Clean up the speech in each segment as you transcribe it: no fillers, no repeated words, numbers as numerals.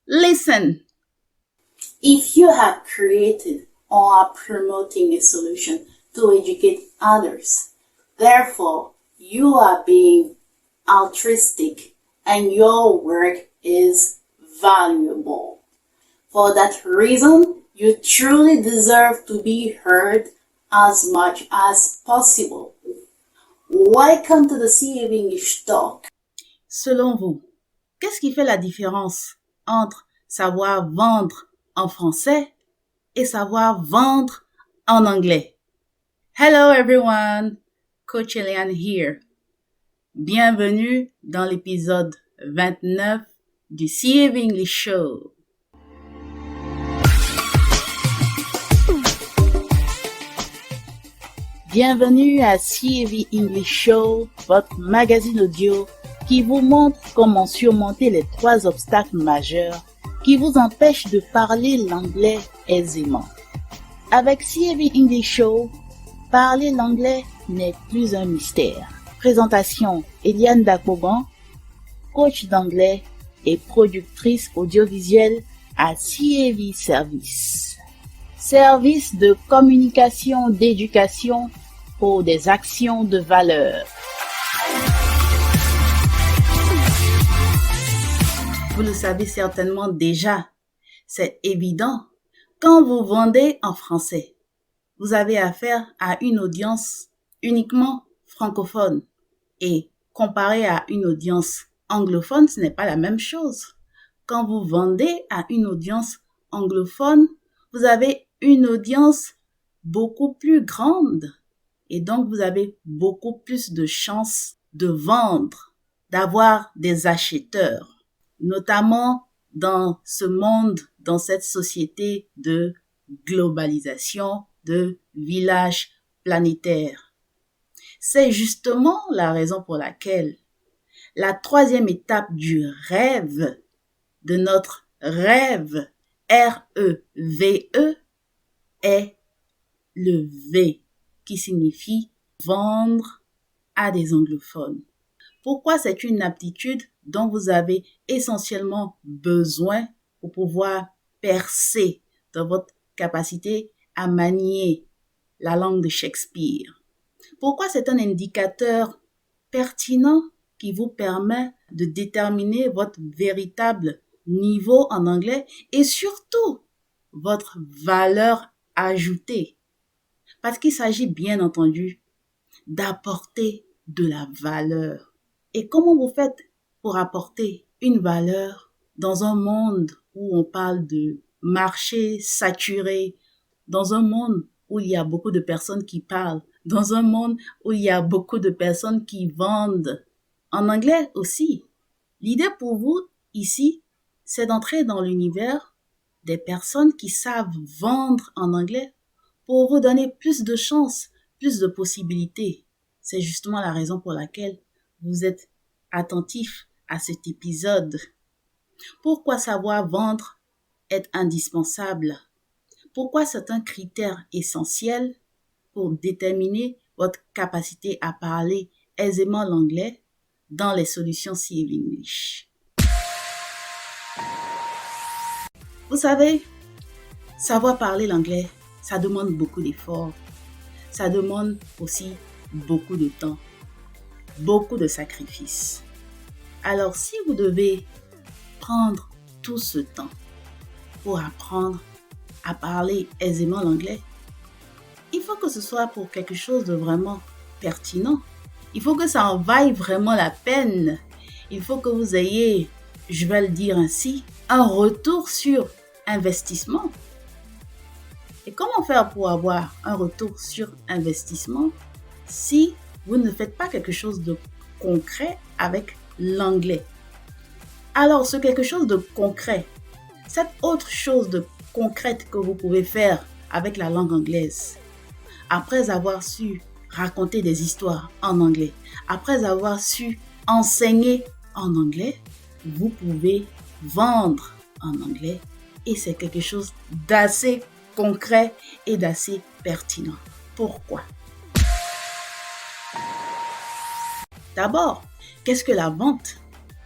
Listen. If you have created or are promoting a solution to educate others, therefore you are being altruistic and your work is valuable. For that reason, you truly deserve to be heard as much as possible. Welcome to the CAV English Talk. Selon vous, qu'est-ce qui fait la différence entre savoir vendre en français et savoir vendre en anglais? Hello everyone, Coach Eliane here. Bienvenue dans l'épisode 29 du CAV English Show. Bienvenue à CAV English Show, votre magazine audio qui vous montre comment surmonter les 3 obstacles majeurs qui vous empêchent de parler l'anglais aisément. Avec CAV English Show, parler l'anglais n'est plus un mystère. Présentation Eliane Dakogan, coach d'anglais et productrice audiovisuelle à CAV Service. Service de communication d'éducation pour des actions de valeur. Vous le savez certainement déjà, c'est évident. Quand vous vendez en français, vous avez affaire à une audience uniquement francophone. Et comparé à une audience anglophone, ce n'est pas la même chose. Quand vous vendez à une audience anglophone, vous avez une audience beaucoup plus grande. Et donc, vous avez beaucoup plus de chances de vendre, d'avoir des acheteurs. Notamment dans ce monde, dans cette société de globalisation, de village planétaire. C'est justement la raison pour laquelle la 3e étape du rêve, de notre rêve, R-E-V-E, est le V, qui signifie vendre à des anglophones. Pourquoi c'est une aptitude dont vous avez essentiellement besoin pour pouvoir percer dans votre capacité à manier la langue de Shakespeare? Pourquoi c'est un indicateur pertinent qui vous permet de déterminer votre véritable niveau en anglais et surtout votre valeur ajoutée? Parce qu'il s'agit bien entendu d'apporter de la valeur. Et comment vous faites pour apporter une valeur dans un monde où on parle de marché saturé, dans un monde où il y a beaucoup de personnes qui parlent, dans un monde où il y a beaucoup de personnes qui vendent, en anglais aussi? L'idée pour vous ici, c'est d'entrer dans l'univers des personnes qui savent vendre en anglais pour vous donner plus de chances, plus de possibilités. C'est justement la raison pour laquelle vous êtes attentif à cet épisode. Pourquoi savoir vendre est indispensable? Pourquoi c'est un critère essentiel pour déterminer votre capacité à parler aisément l'anglais dans les solutions CAV English? Vous savez, savoir parler l'anglais, ça demande beaucoup d'efforts. Ça demande aussi beaucoup de temps, beaucoup de sacrifices. Alors, si vous devez prendre tout ce temps pour apprendre à parler aisément l'anglais, il faut que ce soit pour quelque chose de vraiment pertinent. Il faut que ça en vaille vraiment la peine. Il faut que vous ayez, je vais le dire ainsi, un retour sur investissement. Et comment faire pour avoir un retour sur investissement si vous ne faites pas quelque chose de concret avec l'anglais? Alors, ce quelque chose de concret, cette autre chose de concrète que vous pouvez faire avec la langue anglaise, après avoir su raconter des histoires en anglais, après avoir su enseigner en anglais, vous pouvez vendre en anglais et c'est quelque chose d'assez concret et d'assez pertinent. Pourquoi? D'abord, qu'est-ce que la vente?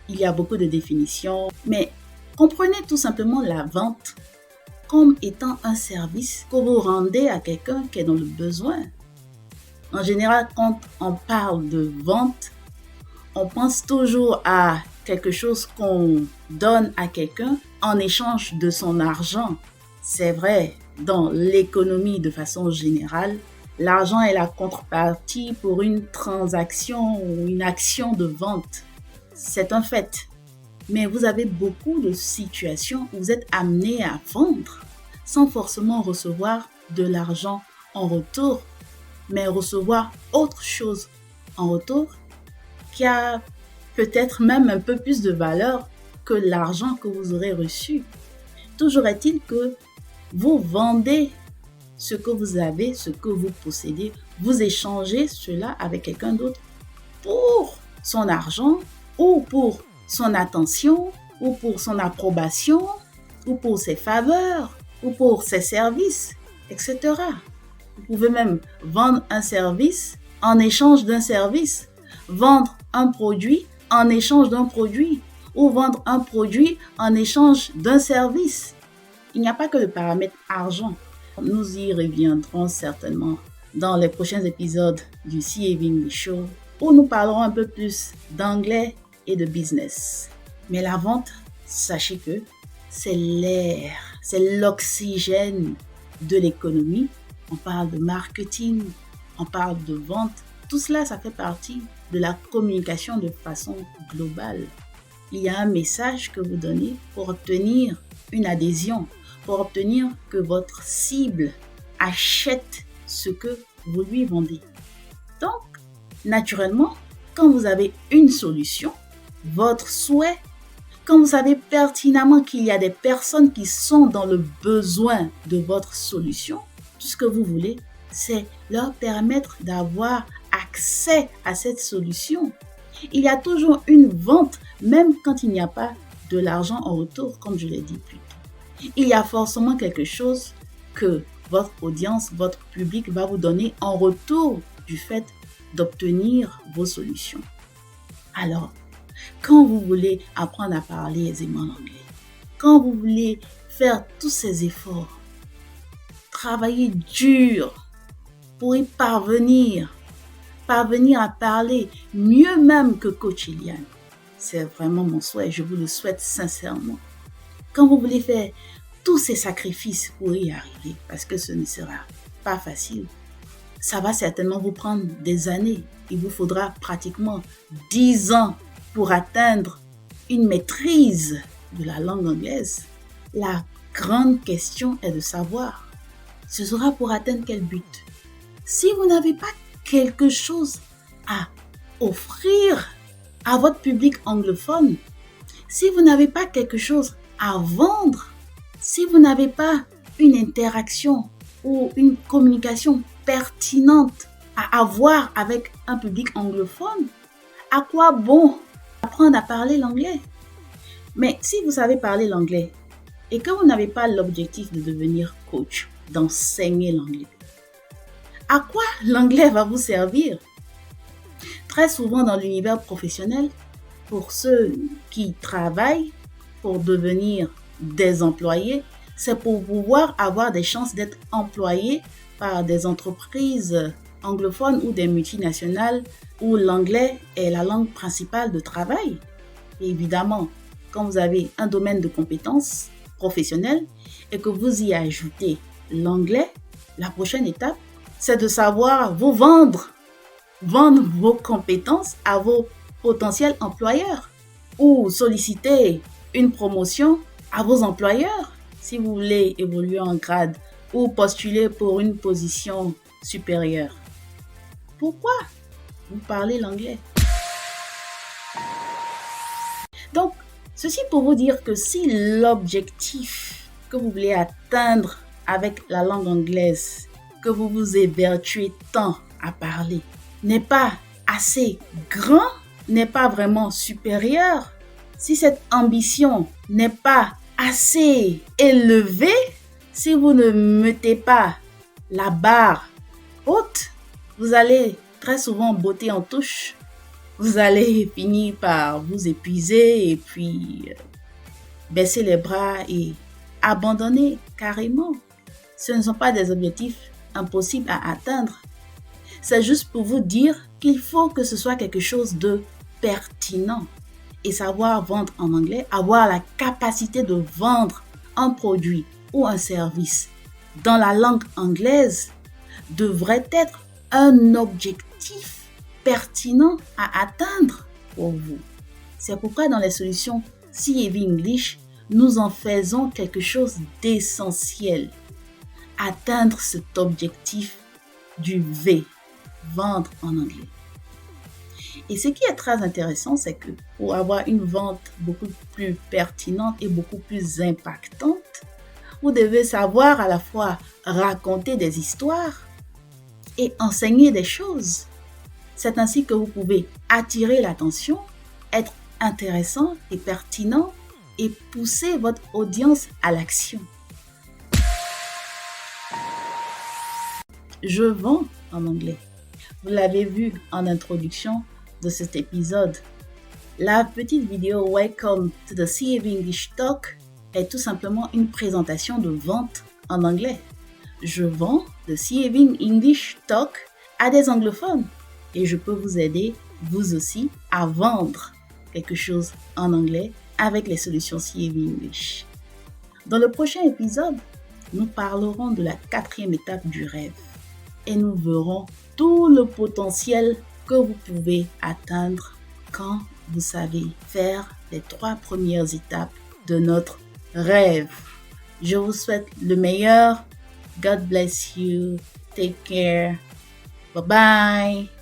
Il y a beaucoup de définitions, mais Comprenez tout simplement la vente comme étant un service que vous rendez à quelqu'un qui est dans le besoin. En général, quand on parle de vente, on pense toujours à quelque chose qu'on donne à quelqu'un en échange de son argent. C'est vrai, dans l'économie de façon générale, l'argent est la contrepartie pour une transaction ou une action de vente. C'est un fait. Mais vous avez beaucoup de situations où vous êtes amené à vendre sans forcément recevoir de l'argent en retour, mais recevoir autre chose en retour qui a peut-être même un peu plus de valeur que l'argent que vous aurez reçu. Toujours est-il que vous vendez ce que vous avez, ce que vous possédez, vous échangez cela avec quelqu'un d'autre pour son argent ou pour son attention ou pour son approbation ou pour ses faveurs ou pour ses services, etc. Vous pouvez même vendre un service en échange d'un service, vendre un produit en échange d'un produit ou vendre un produit en échange d'un service. Il n'y a pas que le paramètre argent. Nous y reviendrons certainement dans les prochains épisodes du C.A.V. Show où nous parlerons un peu plus d'anglais et de business. Mais la vente, sachez que c'est l'air, c'est l'oxygène de l'économie. On parle de marketing, on parle de vente. Tout cela, ça fait partie de la communication de façon globale. Il y a un message que vous donnez pour obtenir une adhésion, pour obtenir que votre cible achète ce que vous lui vendez. Donc, naturellement, quand vous avez une solution, votre souhait, quand vous savez pertinemment qu'il y a des personnes qui sont dans le besoin de votre solution, tout ce que vous voulez, c'est leur permettre d'avoir accès à cette solution. Il y a toujours une vente, même quand il n'y a pas de l'argent en retour, comme je l'ai dit plus tôt. Il y a forcément quelque chose que votre audience, votre public va vous donner en retour du fait d'obtenir vos solutions. Alors, quand vous voulez apprendre à parler aisément l'anglais, quand vous voulez faire tous ces efforts, travailler dur pour y parvenir à parler mieux même que Coach Eliane, c'est vraiment mon souhait, je vous le souhaite sincèrement. Quand vous voulez faire tous ces sacrifices pour y arriver, parce que ce ne sera pas facile, ça va certainement vous prendre des années. Il vous faudra pratiquement 10 ans pour atteindre une maîtrise de la langue anglaise. La grande question est de savoir, ce sera pour atteindre quel but? Si vous n'avez pas quelque chose à offrir à votre public anglophone, si vous n'avez pas quelque chose à vendre, si vous n'avez pas une interaction ou une communication pertinente à avoir avec un public anglophone, à quoi bon apprendre à parler l'anglais? Mais si vous savez parler l'anglais et que vous n'avez pas l'objectif de devenir coach, d'enseigner l'anglais, à quoi l'anglais va vous servir? Très souvent dans l'univers professionnel, pour ceux qui travaillent pour devenir des employés, c'est pour pouvoir avoir des chances d'être employés par des entreprises anglophones ou des multinationales où l'anglais est la langue principale de travail. Et évidemment, quand vous avez un domaine de compétences professionnelles et que vous y ajoutez l'anglais, la prochaine étape, c'est de savoir vous vendre vos compétences à vos potentiels employeurs ou solliciter une promotion à vos employeurs si vous voulez évoluer en grade ou postuler pour une position supérieure. Pourquoi vous parlez l'anglais? Donc, ceci pour vous dire que si l'objectif que vous voulez atteindre avec la langue anglaise, que vous vous évertuez tant à parler, n'est pas assez grand, n'est pas vraiment supérieur, si cette ambition n'est pas assez élevée, si vous ne mettez pas la barre haute, vous allez très souvent botter en touche. Vous allez finir par vous épuiser et puis baisser les bras et abandonner carrément. Ce ne sont pas des objectifs impossibles à atteindre. C'est juste pour vous dire qu'il faut que ce soit quelque chose de pertinent. Et savoir vendre en anglais, avoir la capacité de vendre un produit ou un service dans la langue anglaise devrait être un objectif pertinent à atteindre pour vous. C'est pourquoi dans les solutions CAV English, nous en faisons quelque chose d'essentiel. Atteindre cet objectif du V, vendre en anglais. Et ce qui est très intéressant, c'est que pour avoir une vente beaucoup plus pertinente et beaucoup plus impactante, vous devez savoir à la fois raconter des histoires et enseigner des choses. C'est ainsi que vous pouvez attirer l'attention, être intéressant et pertinent et pousser votre audience à l'action. Je vends en anglais. Vous l'avez vu en introduction de cet épisode. La petite vidéo Welcome to the CAV English Talk est tout simplement une présentation de vente en anglais. Je vends le CAV English Talk à des anglophones et je peux vous aider, vous aussi, à vendre quelque chose en anglais avec les solutions CAV English. Dans le prochain épisode, nous parlerons de la 4e étape du rêve et nous verrons tout le potentiel que vous pouvez atteindre quand vous savez faire les 3 premières étapes de notre rêve. Je vous souhaite le meilleur. God bless you. Take care. Bye bye.